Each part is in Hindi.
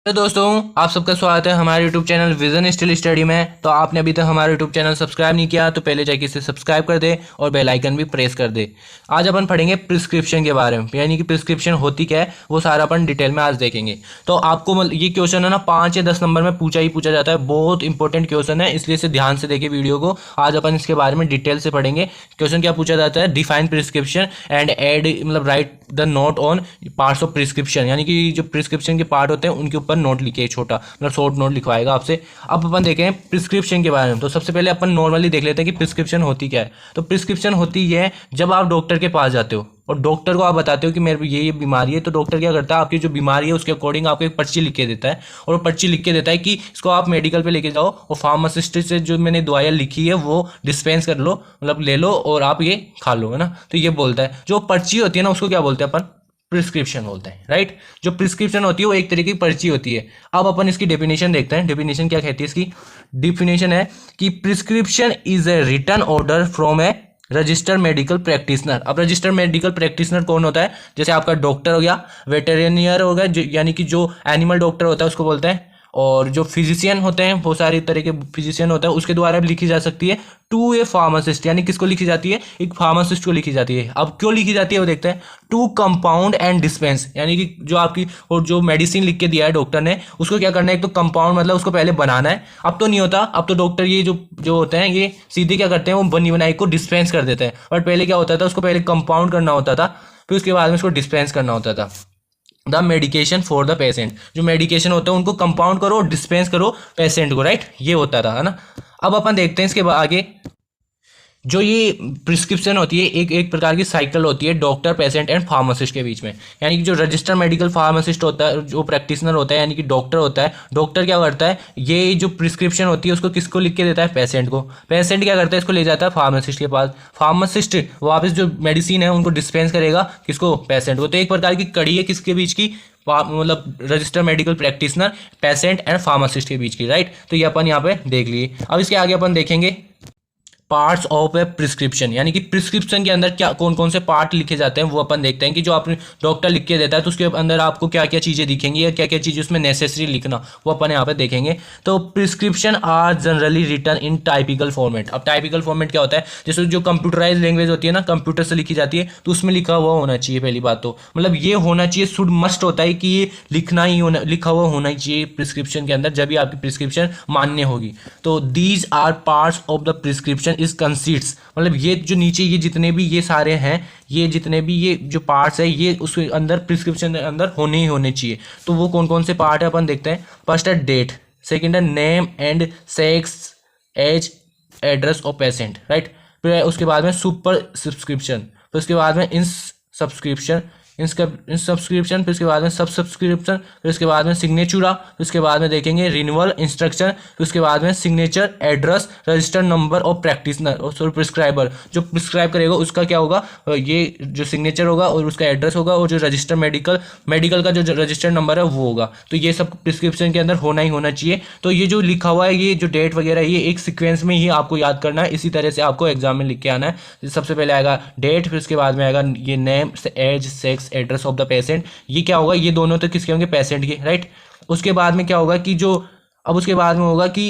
तो दोस्तों, आप सबका स्वागत है हमारे YouTube channel vision still study में। तो आपने अभी तक हमारा YouTube चैनल सब्सक्राइब नहीं किया तो पहले जाके इसे सब्सक्राइब कर दे और बेल आइकन भी प्रेस कर दे। आज अपन पढ़ेंगे प्रिस्क्रिप्शन के बारे में, यानी कि प्रिस्क्रिप्शन होती क्या है वो सारा अपन डिटेल में आज देखेंगे। तो आपको ये क्वेश्चन है ना 5 या 10 नंबर में पूछा जाता है, बहुत इंपॉर्टेंट क्वेश्चन है, इसलिए इसे ध्यान से देखिए वीडियो को। आज अपन इसके बारे में डिटेल से पढ़ेंगे। क्वेश्चन क्या पूछा जाता है, define prescription and add write the note on parts of prescription, यानी कि जो प्रिस्क्रिप्शन के पार्ट होते हैं उनके ऊपर नोट लिखिए, छोटा शॉर्ट नोट लिखवाएगा आपसे। अब अपन देखें प्रिस्क्रिप्शन के बारे में। तो सबसे पहले अपन नॉर्मली देख लेते हैं कि प्रिस्क्रिप्शन होती क्या है। तो प्रिस्क्रिप्शन होती है जब आप डॉक्टर के पास जाते हो और डॉक्टर को आप बताते हो कि मेरे ये बीमारी है, तो डॉक्टर क्या करता है, आपकी जो बीमारी है उसके अकॉर्डिंग आपको एक पर्ची लिख के देता है, और वो पर्ची लिख के देता है कि इसको आप मेडिकल पे लेके जाओ और फार्मासिस्ट से जो मैंने दवाइयाँ लिखी है वो डिस्पेंस कर लो, ले लो और आप ये खा लो, है ना। तो ये बोलता है, जो पर्ची होती है ना उसको क्या बोलते हैं अपन, प्रिस्क्रिप्शन बोलते हैं, राइट। जो प्रिस्क्रिप्शन होती है वो एक तरीके की पर्ची होती है। अब अपन इसकी डेफिनेशन देखते हैं। डेफिनेशन क्या कहती है, इसकी डेफिनेशन है कि prescription is a written order from a registered medical practitioner. अब रजिस्टर्ड मेडिकल प्रैक्टिशनर कौन होता है, जैसे आपका डॉक्टर हो गया, वेटेरिनियर हो गया, यानी कि जो एनिमल डॉक्टर होता है उसको बोलते हैं, और जो फिजिशियन होते हैं, बहुत सारे तरह के फिजिशियन होता है, उसके द्वारा भी लिखी जा सकती है टू ए फार्मासिस्ट, यानी किसको लिखी जाती है, एक फार्मासिस्ट को लिखी जाती है। अब क्यों लिखी जाती है वो देखते हैं। टू कंपाउंड एंड डिस्पेंस, यानी कि जो आपकी और जो मेडिसिन लिख के दिया है डॉक्टर ने, उसको क्या करना है, एक तो कंपाउंड उसको पहले बनाना है। अब तो नहीं होता, अब तो डॉक्टर ये जो होते हैं ये सीधे क्या करते हैं, वो बनी बनाई को डिस्पेंस कर देते हैं। बट पहले क्या होता था, उसको पहले कंपाउंड करना होता था, फिर उसके बाद में उसको डिस्पेंस करना होता था। The medication for the patient, जो मेडिकेशन होता है उनको कंपाउंड करो, डिस्पेंस करो पेशेंट को, राइट, ये होता था, है ना। अब अपन देखते हैं इसके आगे। जो ये प्रिस्क्रिप्शन होती है एक प्रकार की साइकिल होती है डॉक्टर, पेशेंट एंड फार्मासिस्ट के बीच में। यानी कि जो रजिस्टर्ड मेडिकल फार्मासिस्ट होता है, जो प्रैक्टिशनर होता है, यानी कि डॉक्टर होता है, डॉक्टर क्या करता है, ये जो प्रिस्क्रिप्शन होती है उसको किसको लिख के देता है, पेशेंट को। पेशेंट क्या करता है, इसको ले जाता है फार्मासिस्ट के पास। फार्मासिस्ट वापस जो मेडिसिन है उनको डिस्पेंस करेगा, किसको, पेशेंट को। तो एक प्रकार की कड़ी है किसके बीच की, registered medical practitioner, patient and pharmacist के बीच की, राइट। तो ये अपन यहाँ पे देख लिए। अब इसके आगे अपन देखेंगे पार्ट्स ऑफ ए प्रिस्क्रिप्शन, यानी कि प्रिस्क्रिप्शन के अंदर क्या कौन कौन से पार्ट लिखे जाते हैं वो अपन देखते हैं। कि जो आपने डॉक्टर लिख के देता है तो उसके अंदर आपको क्या क्या चीज़ें दिखेंगी या क्या क्या चीज़ें उसमें नेसेसरी लिखना, वो अपन यहाँ पे देखेंगे। तो prescription are generally written in typical format. अब टाइपिकल फॉर्मेट क्या होता है, जैसे जो कंप्यूटराइज लैंग्वेज होती है ना, कंप्यूटर से लिखी जाती है, तो उसमें लिखा हुआ होना चाहिए। पहली बात तो ये होना चाहिए, शुड मस्ट होता है कि ये लिखना ही होना, लिखा हुआ होना ही चाहिए प्रिस्क्रिप्शन के अंदर, जब भी आपकी प्रिस्क्रिप्शन मान्य होगी। तो these are parts of the prescription is consists, ये जो नीचे ये जितने भी ये सारे हैं, ये जितने भी ये जो पार्ट्स है ये उसके अंदर प्रिस्क्रिप्शन के अंदर होने ही होने चाहिए। तो वो कौन कौन से पार्ट है अपन देखते हैं। फर्स्ट है डेट, सेकंड है name and sex, age, address of patient, right. फिर उसके बाद में सुपर सब्सक्रिप्शन, फिर उसके बाद में इन सब्सक्रिप्शन, इन सब्सक्रिप्शन, फिर उसके बाद में सब सब्सक्रिप्शन, फिर उसके बाद में सिग्नेचुरा, फिर उसके बाद में देखेंगे रिन्यूअल इंस्ट्रक्शन, फिर उसके बाद में सिग्नेचर, एड्रेस, रजिस्टर्ड नंबर और प्रैक्टिशनर और प्रिस्क्राइबर। जो प्रिस्क्राइब करेगा उसका क्या होगा, ये जो सिग्नेचर होगा और उसका एड्रेस होगा, और जो रजिस्टर्ड मेडिकल का जो रजिस्टर्ड नंबर है वो होगा। तो ये सब प्रिस्क्रिप्शन के अंदर होना ही होना चाहिए। तो ये जो लिखा हुआ है, ये जो डेट वगैरह, ये एक सीक्वेंस में ही आपको याद करना है। इसी तरह से आपको एग्जाम में लिख के आना है। सबसे पहले आएगा डेट, फिर उसके बाद में आएगा ये name, age, sex, address of the patient. ये क्या होगा, ये दोनों तो किसके होंगे, पेशेंट के, राइट। उसके बाद में क्या होगा कि जो अब उसके बाद में होगा कि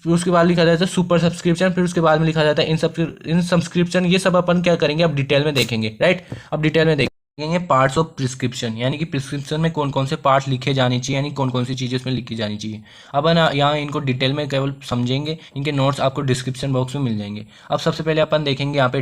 उसके बाद लिखा जाता है सुपर सब्सक्रिप्शन, फिर उसके बाद में लिखा जाता है इन सब्सक्रिप्शन। ये सब अपन क्या करेंगे अब डिटेल में देखेंगे, राइट। अब डिटेल में देखेंगे पार्ट्स ऑफ प्रिस्क्रिप्शन, यानी कि प्रिस्क्रिप्शन में कौन कौन से पार्ट लिखे जाने चाहिए, यानी कौन कौन सी चीज़ें उसमें लिखी जानी चाहिए। अब ना यहाँ इनको डिटेल में केवल समझेंगे, इनके नोट्स आपको डिस्क्रिप्शन बॉक्स में मिल जाएंगे। अब सबसे पहले अपन देखेंगे यहाँ पे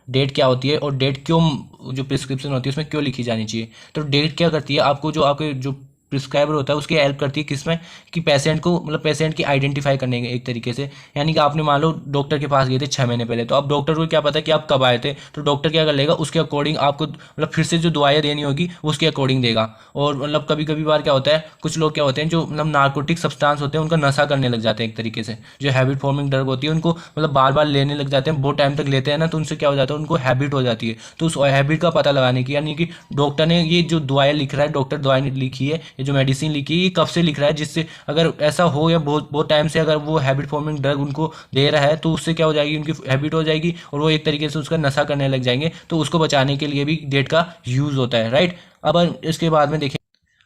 डेट क्या होती है और डेट क्यों, जो प्रिस्क्रिप्शन होती है उसमें क्यों लिखी जानी चाहिए। तो डेट क्या करती है, आपको जो आपके जो प्रिस्क्राइबर होता है उसकी हेल्प करती है किसमें, कि पेशेंट को पेशेंट की आइडेंटिफाई करने के एक तरीके से। यानी कि आपने मान लो डॉक्टर के पास गए थे 6 महीने पहले, तो अब डॉक्टर को क्या पता कि आप कब आए थे, तो डॉक्टर क्या कर लेगा, उसके अकॉर्डिंग आपको फिर से जो दवाइयाँ देनी होगी उसके अकॉर्डिंग देगा। और कभी कभी बार क्या होता है, कुछ लोग क्या होते हैं जो नार्कोटिक सब्सटेंस होते हैं उनका नशा करने लग जाते हैं एक तरीके से। जो हैबिट फॉर्मिंग ड्रग होती है उनको बार बार लेने लग जाते हैं, बहुत टाइम तक लेते हैं ना, तो उनसे क्या हो जाता है, उनको हैबिट हो जाती है। तो उस हैबिट का पता लगाने की, यानी कि डॉक्टर ने ये जो दवाइयाँ लिख रहा है, डॉक्टर दवाई लिखी है, ये जो मेडिसिन लिखी है, ये कब से लिख रहा है, जिससे अगर ऐसा हो या बहुत बहुत टाइम से अगर वो हैबिट फॉर्मिंग ड्रग उनको दे रहा है, तो उससे क्या हो जाएगी, उनकी हैबिट हो जाएगी और वो एक तरीके से उसका नशा करने लग जाएंगे। तो उसको बचाने के लिए भी डेट का यूज़ होता है, राइट। अब इसके बाद में देखें,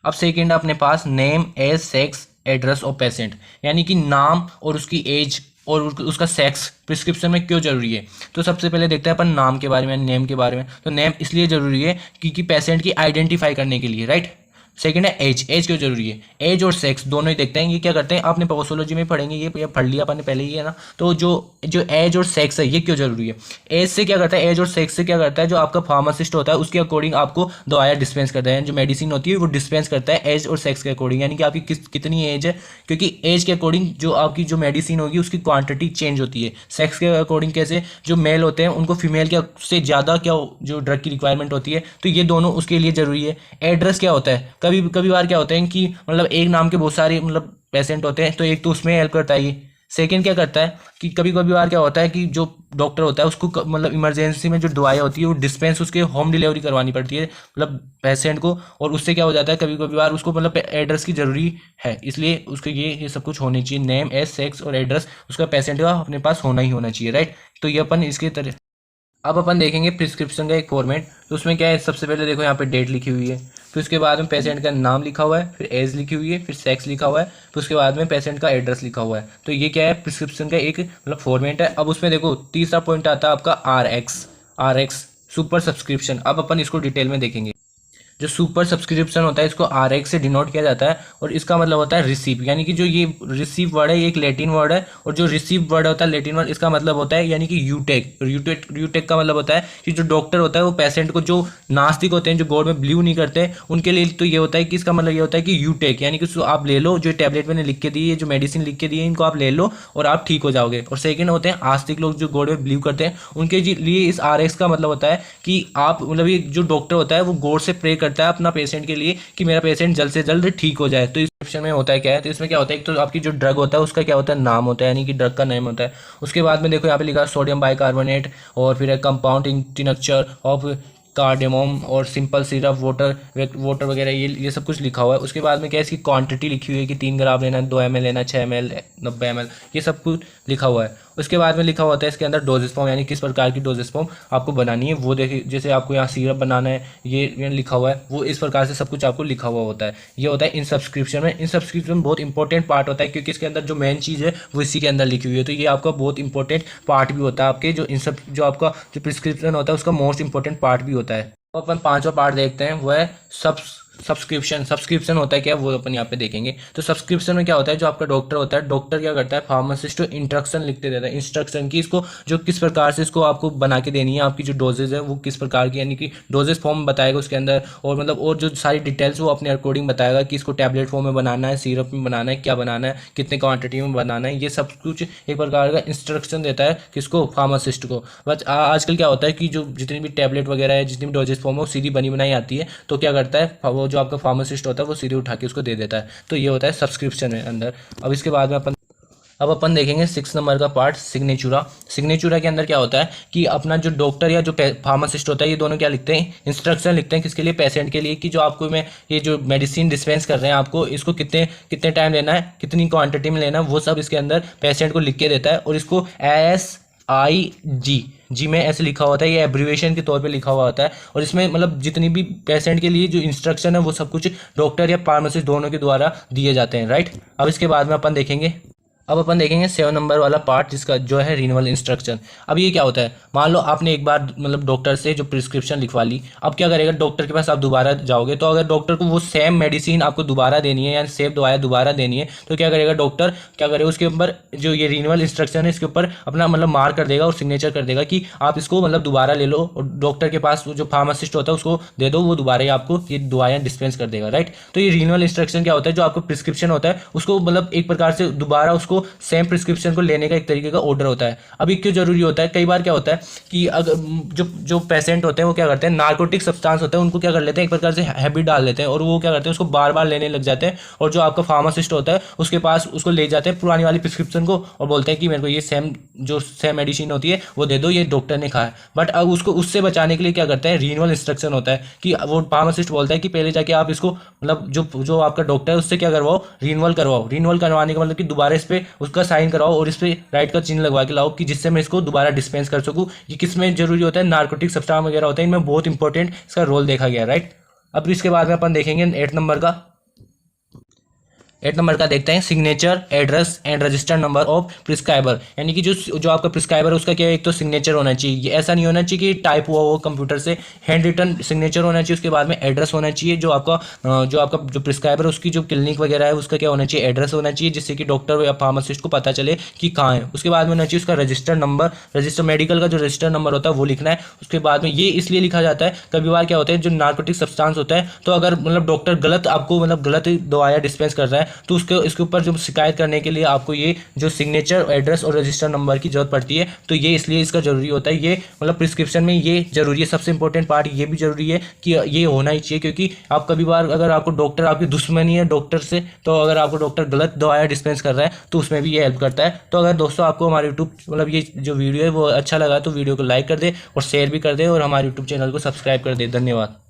अब सेकंड अपने पास name, age, sex, address of patient, यानी कि नाम और उसकी एज और उसका सेक्स प्रिस्क्रिप्शन में क्यों जरूरी है। तो सबसे पहले देखते हैं अपन नाम के बारे में, नेम के बारे में। तो नेम इसलिए जरूरी है क्योंकि पेशेंट की आइडेंटिफाई करने के लिए, राइट। सेकंड है एज, एज क्यों जरूरी है, एज और सेक्स दोनों ही देखते हैं। ये क्या करते हैं, आपने पैथोलॉजी में पढ़ेंगे, ये पढ़ लिया अपन ने पहले ही है ना। तो जो जो एज और सेक्स है ये क्यों जरूरी है। एज से क्या करता है, एज और सेक्स से क्या करता है, जो आपका फार्मासिस्ट होता है उसके अकॉर्डिंग आपको दवाइयाँ डिस्पेंस करता है, जो मेडिसिन होती है वो डिस्पेंस करता है एज और सेक्स के अकॉर्डिंग, यानी कि आपकी कितनी एज है, क्योंकि एज के अकॉर्डिंग जो आपकी जो मेडिसिन होगी उसकी क्वांटिटी चेंज होती है। सेक्स के अकॉर्डिंग कैसे, जो मेल होते हैं उनको फीमेल के से ज़्यादा क्या जो ड्रग की रिक्वायरमेंट होती है, तो ये दोनों उसके लिए जरूरी है। एड्रेस क्या होता है, कभी कभी बार क्या होता है कि मतलब एक नाम के बहुत सारे मतलब पेशेंट होते हैं, तो एक तो उसमें हेल्प करता है ये। सेकेंड क्या करता है कि कभी कभी बार क्या होता है कि जो डॉक्टर होता है उसको मतलब इमरजेंसी में जो दवाई होती है वो डिस्पेंस उसके होम डिलीवरी करवानी पड़ती है मतलब पेशेंट को, और उससे क्या हो जाता है कभी कभी बार उसको मतलब एड्रेस की जरूरी है, इसलिए उसको ये सब कुछ होनी चाहिए, नेम, एज, सेक्स और एड्रेस उसका पेशेंट का अपने पास होना ही होना चाहिए, राइट। तो ये अपन इसके तरह अब अपन देखेंगे प्रिस्क्रिप्शन का एक फॉर्मेट। तो उसमें क्या है, सबसे पहले देखो यहाँ पे डेट लिखी हुई है, फिर उसके बाद में पेशेंट का नाम लिखा हुआ है, फिर एज लिखी हुई है, फिर सेक्स लिखा हुआ है, फिर उसके बाद में पेशेंट का एड्रेस लिखा हुआ है। तो ये क्या है, प्रिस्क्रिप्शन का एक मतलब फॉर्मेट है। अब उसमें देखो तीसरा पॉइंट आता है आपका आर एक्स सुपर सब्सक्रिप्शन। अब अपन इसको डिटेल में देखेंगे। जो सुपर सब्सक्रिप्शन होता है इसको RX से डिनोट किया जाता है, और इसका मतलब होता है रिसीव, यानी कि जो ये रिसीव वर्ड है ये एक लैटिन वर्ड है, और जो रिसीव वर्ड होता है लैटिन वर्ड, इसका मतलब होता है यानी कि यूटेक का मतलब होता है कि जो डॉक्टर होता है वो पेशेंट को, जो नास्तिक होते हैं जो गॉड में बिलीव नहीं करते उनके लिए तो ये होता है कि इसका मतलब ये होता है कि यूटेक, यानी कि आप ले लो, जो टैबलेट मैंने लिख के दी है, जो मेडिसिन लिख के दी है, इनको आप ले लो और आप ठीक हो जाओगे। और सेकंड होते हैं आस्तिक लोग जो गॉड में बिलीव करते हैं, उनके लिए इस RX का मतलब होता है कि आप मतलब ये जो डॉक्टर होता है वो गॉड से प्रे करता है अपना पेशेंट के लिए कि मेरा पेशेंट जल्द से जल्द ठीक हो जाए। तो इस ऑप्शन में होता है क्या है, तो इसमें क्या होता है, एक तो आपकी जो ड्रग होता है उसका क्या होता है, नाम होता है, यानी कि ड्रग का नेम होता है। उसके बाद में देखो यहाँ पे लिखा है सोडियम बाइकार्बोनेट, और फिर है कंपाउंड टिंक्चर ऑफ कार्डेमोम, और सिंपल सिरप, वाटर वगैरह, ये सब कुछ लिखा हुआ है। उसके बाद में क्या है, इसकी क्वांटिटी लिखी हुई है कि 3 ग्राम लेना, 2 ml लेना, 6 ml, 90 ml, ये सब कुछ लिखा हुआ है। उसके बाद में लिखा होता है इसके अंदर डोजेस फॉर्म, यानी किस प्रकार की डोजेस फॉर्म आपको बनानी है, वो देखिए, जैसे आपको यहाँ सिरप बनाना है ये लिखा हुआ है, वो इस प्रकार से सब कुछ आपको लिखा हुआ होता है। ये होता है इन सब्सक्रिप्शन में। इन सब्सक्रिप्शन बहुत इंपॉर्टेंट पार्ट होता है, क्योंकि इसके अंदर जो मेन चीज़ है वो इसी के अंदर लिखी हुई है, तो ये आपका बहुत इंपॉर्टेंट पार्ट भी होता है आपके जो इन सब जो आपका जो प्रिस्क्रिप्शन होता है उसका मोस्ट इंपॉर्टेंट पार्ट भी होता है। तो अपन पांचवा पार्ट देखते हैं, वो है सब्सक्रिप्शन होता है क्या, वो अपन यहाँ पे देखेंगे। तो सब्सक्रिप्शन में क्या होता है, जो आपका डॉक्टर होता है, डॉक्टर क्या करता है, फार्मासिस्ट को इंस्ट्रक्शन लिखते देता है, इंस्ट्रक्शन की इसको जो किस प्रकार से इसको आपको बना के देनी है, आपकी जो डोजेज है वो किस प्रकार की, यानी कि डोजेज फॉर्म बताएगा उसके अंदर, और मतलब और जो सारी डिटेल्स वो अपने अकॉर्डिंग बताएगा कि इसको टैबलेट फॉर्म में बनाना है, सिरप में बनाना है, क्या बनाना है, कितने क्वांटिटी में बनाना है, ये सब कुछ एक प्रकार का इंस्ट्रक्शन देता है किसको, फार्मासिस्ट को। बस आजकल क्या होता है कि जो जितनी भी टैबलेट वगैरह है, जितनी भी डोजेज फॉर्म है वो सीधी बनी बनाई आती है, तो क्या करता है वो जो आपका फार्मासिस्ट होता है वो सीधे उठा के उसको दे देता है। तो ये होता है सब्सक्रिप्शन में अंदर। अब इसके बाद में अपन देखेंगे 6 नंबर का पार्ट, सिग्नेचुरा के अंदर क्या होता है कि अपना जो डॉक्टर या जो फार्मासिस्ट होता है ये दोनों क्या लिखते हैं, इंस्ट्रक्शन लिखते हैं किसके लिए, पेशेंट के लिए, कि जो आपको मैं ये जो मेडिसिन डिस्पेंस कर रहे हैं आपको इसको कितने कितने टाइम लेना है, कितनी क्वांटिटी में लेना है, वो सब इसके अंदर पेशेंट को लिख के देता है। और इसको SIG में ऐसे लिखा होता है, ये एब्रीवेशन के तौर पे लिखा हुआ होता है, और इसमें मतलब जितनी भी पेशेंट के लिए जो इंस्ट्रक्शन है वो सब कुछ डॉक्टर या फार्मासिस्ट दोनों के द्वारा दिए जाते हैं, राइट। अब इसके बाद में अपन देखेंगे 7 नंबर वाला पार्ट, जिसका जो है रिन्यूअल इंस्ट्रक्शन। अब ये क्या होता है, मान लो आपने एक बार मतलब डॉक्टर से जो प्रिस्क्रिप्शन लिखवा ली, अब क्या करेगा, डॉक्टर के पास आप दोबारा जाओगे, तो अगर डॉक्टर को वो सेम मेडिसिन आपको दोबारा देनी है या सेम दवाएं दोबारा देनी है, तो क्या करेगा डॉक्टर, क्या करेगा उसके ऊपर जो ये रिन्यूअल इंस्ट्रक्शन है इसके ऊपर अपना मतलब मार्क कर देगा और सिग्नेचर कर देगा कि आप इसको मतलब दोबारा ले लो, और डॉक्टर के पास जो फार्मासिस्ट होता है उसको दे दो, वो दोबारा ही आपको ये दवाएं डिस्पेंस कर देगा, राइट। तो ये रिन्यूअल इंस्ट्रक्शन क्या होता है, जो आपको प्रिस्क्रिप्शन होता है उसको मतलब एक प्रकार से दोबारा उसको सेम प्रिस्क्रिप्शन को लेने का एक तरीके का ऑर्डर होता है। अब ये क्यों जरूरी होता है, कई बार क्या होता है कि अगर जो पेशेंट होते हैं वो क्या करते हैं, नार्कोटिक सब्सटेंस होता है उनको क्या कर लेते हैं, एक प्रकार से हैबिट डाल लेते हैं, और वो क्या करते हैं उसको बार बार लेने लग जाते हैं, और जो आपका फार्मासिस्ट होता है उसके पास उसको ले जाते हैं पुरानी वाली प्रिस्क्रिप्शन को, और बोलते हैं कि मेरे को ये सेम मेडिसिन होती है वो दे दो, ये डॉक्टर ने कहा है। बट अब उसको उससे बचाने के लिए क्या करते हैं, रिन्यूअल इंस्ट्रक्शन होता है कि वो फार्मासिस्ट बोलता है कि पहले जाके आप इसको मतलब जो आपका डॉक्टर है उससे क्या करवाओ, रिन्यूअल करवाने का मतलब कि दोबारा इस पर उसका साइन करवाओ और इस पे राइट का चिन्ह लगवा के लाओ, कि जिससे मैं इसको दोबारा डिस्पेंस कर सकूं। ये किस में जरूरी होता है, नार्कोटिक सब्सटेंस वगैरह होता है, इनमें बहुत इंपॉर्टेंट इसका रोल देखा गया, राइट। अब इसके बाद में अपन देखेंगे 8 नंबर का 8 नंबर का देखते हैं, signature, address and registered number of prescriber. यानी कि जो जो आपका प्रिस्क्राइबर है उसका क्या है, एक तो सिग्नेचर होना चाहिए, ये ऐसा नहीं होना चाहिए कि टाइप हुआ हो कंप्यूटर से, हैंड रिटन सिग्नेचर होना चाहिए। उसके बाद में एड्रेस होना चाहिए, जो प्रिस्क्राइबर है उसकी जो क्लिनिक वगैरह है उसका क्या होना चाहिए, एड्रेस होना चाहिए, जिससे कि डॉक्टर या फार्मासिस्ट को पता चले कि कहाँ है। उसके बाद में होना चाहिए उसका रजिस्टर्ड नंबर, रजिस्टर मेडिकल का जो रजिस्टर्ड नंबर होता है वो लिखना है। उसके बाद में ये इसलिए लिखा जाता है, कभी बार क्या होता है जो नार्कोटिक सब्सटेंस होता है, तो अगर मतलब डॉक्टर गलत आपको मतलब गलत दवाइयाँ डिस्पेंस कर रहा है तो इसके ऊपर जो शिकायत करने के लिए आपको ये जो सिग्नेचर, एड्रेस और रजिस्टर नंबर की जरूरत पड़ती है। तो ये इसलिए इसका जरूरी होता है, ये मतलब प्रिस्क्रिप्शन में ये जरूरी है। सबसे इंपॉर्टेंट पार्ट ये भी जरूरी है कि ये होना ही चाहिए, क्योंकि आप कभी बार अगर आपको डॉक्टर आपकी दुश्मनी है डॉक्टर से, तो अगर आपको डॉक्टर गलत दवाइयाँ डिस्पेंस कर रहा है तो उसमें भी ये हेल्प करता है। तो अगर दोस्तों आपको हमारे यूट्यूब मतलब ये जो वीडियो है वो अच्छा लगा तो वीडियो को लाइक कर दे और शेयर भी कर दे और हमारे यूट्यूब चैनल को सब्सक्राइब कर दे। धन्यवाद।